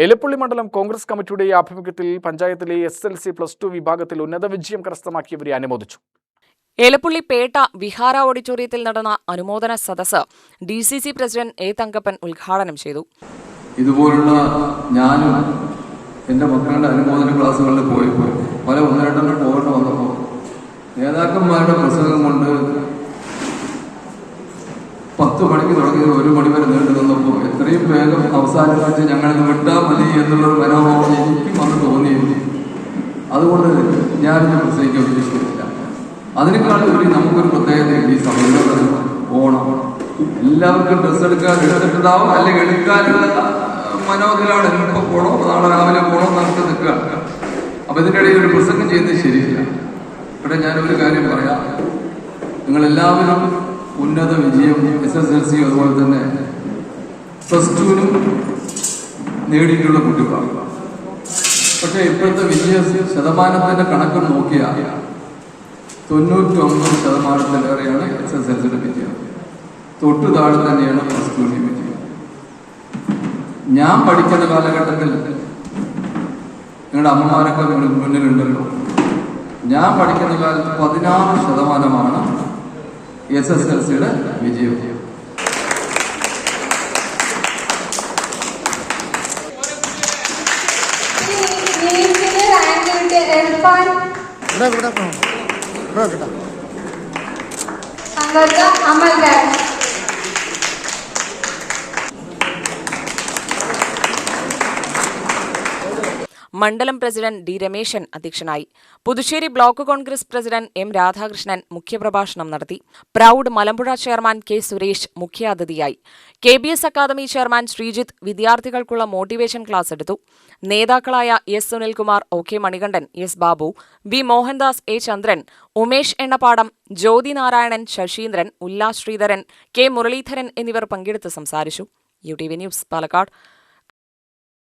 എലപ്പുള്ളി മണ്ഡലം കോൺഗ്രസ് കമ്മിറ്റിയുടെ ആഭിമുഖ്യത്തിൽ പഞ്ചായത്തിലെ SLC+2 വിഭാഗത്തിൽ ഉന്നത വിജയം കരസ്ഥമാക്കിയവരെ അനുമോദിച്ചു. എലപ്പുള്ളി പേട്ട വിഹാര ഓഡിറ്റോറിയത്തിൽ നടന്ന അനുമോദന സദസ്സ് DCC പ്രസിഡന്റ് A. തങ്കപ്പൻ ഉദ്ഘാടനം ചെയ്തു. ഇതുപോലുള്ള ഞാനും എൻ്റെ മക്കളുടെ അനുമോദന ക്ലാസ്സുകളിൽ പോയപ്പോൾ പല ഒന്നിരണ്ടെണ്ണം പോകേണ്ട വന്നപ്പോൾ നേതാക്കന്മാരുടെ പ്രസംഗം കൊണ്ട് 10 മണിക്ക് തുടങ്ങിയത് 1 മണി വരെ നീണ്ടു നിന്നപ്പോൾ എത്രയും വേഗം അവസാനിപ്പിച്ച് ഞങ്ങളിത് വിട്ടാൽ മതി എന്നുള്ളൊരു മനോഭാവം എനിക്കും വന്ന് തോന്നിയിരുന്നു. അതുകൊണ്ട് ഞാനിത് പ്രസംഗിക്കാൻ ഉദ്ദേശിക്കുന്നില്ല. അതിനേക്കാൾ ഉപരി നമുക്കൊരു പ്രത്യേകതയുണ്ട് ഈ സമയത്ത്. ഓണം എല്ലാവർക്കും ഡ്രസ്സ് എടുത്തിട്ടുണ്ടാവും, അല്ലെങ്കിൽ എടുക്കാനുള്ള മനോഹരമാണ്. ഇന്നിപ്പോൾ പോണോ നാളെ രാവിലെ പോണോ നമുക്ക് നിൽക്കുകയാണ്. അപ്പൊ ഇതിൻ്റെ ഇടയിൽ ഒരു പ്രസംഗം ചെയ്യുന്നത് ശരിയില്ല. ഇവിടെ ഞാനൊരു കാര്യം പറയാം. നിങ്ങളെല്ലാവരും ഉന്നത വിജയം SSLC അതുപോലെ തന്നെ +2 നേടിയിട്ടുള്ള കുട്ടികളാണ്. പക്ഷെ ഇപ്പോഴത്തെ വിജയ ശതമാനത്തിന്റെ കണക്ക് നോക്കിയാൽ 99%-ലേറെയാണ് SSLCയുടെ വിജയം. തൊട്ടു താഴെ തന്നെയാണ് +2 വിജയം. ഞാൻ പഠിക്കുന്ന കാലഘട്ടത്തിൽ നിങ്ങളുടെ അമ്മമാരൊക്കെ മുന്നിലുണ്ടല്ലോ. ഞാൻ പഠിക്കുന്ന കാലത്ത് 16% SSLCയുടെ വിജയം. മണ്ഡലം പ്രസിഡന്റ് D. രമേശൻ അധ്യക്ഷനായി. Puthussery block Congress president M. Radhakrishnan മുഖ്യപ്രഭാഷണം നടത്തി. Proud Malampuzha chairman K. Suresh മുഖ്യാതിഥിയായി. KBS അക്കാദമി ചെയർമാൻ ശ്രീജിത്ത് വിദ്യാർത്ഥികൾക്കുള്ള മോട്ടിവേഷൻ ക്ലാസ് എടുത്തു. നേതാക്കളായ S. Sunilkumar, OK. Manikandan, S. Babu, V. Mohandas, A. Chandran, Umesh എണ്ണപ്പാടം, Jyothi Narayanan, Saseendran, Ullas Sreedharan, K. Muraleedharan എന്നിവർ പങ്കെടുത്ത് സംസാരിച്ചു. UTV news, Palakkad.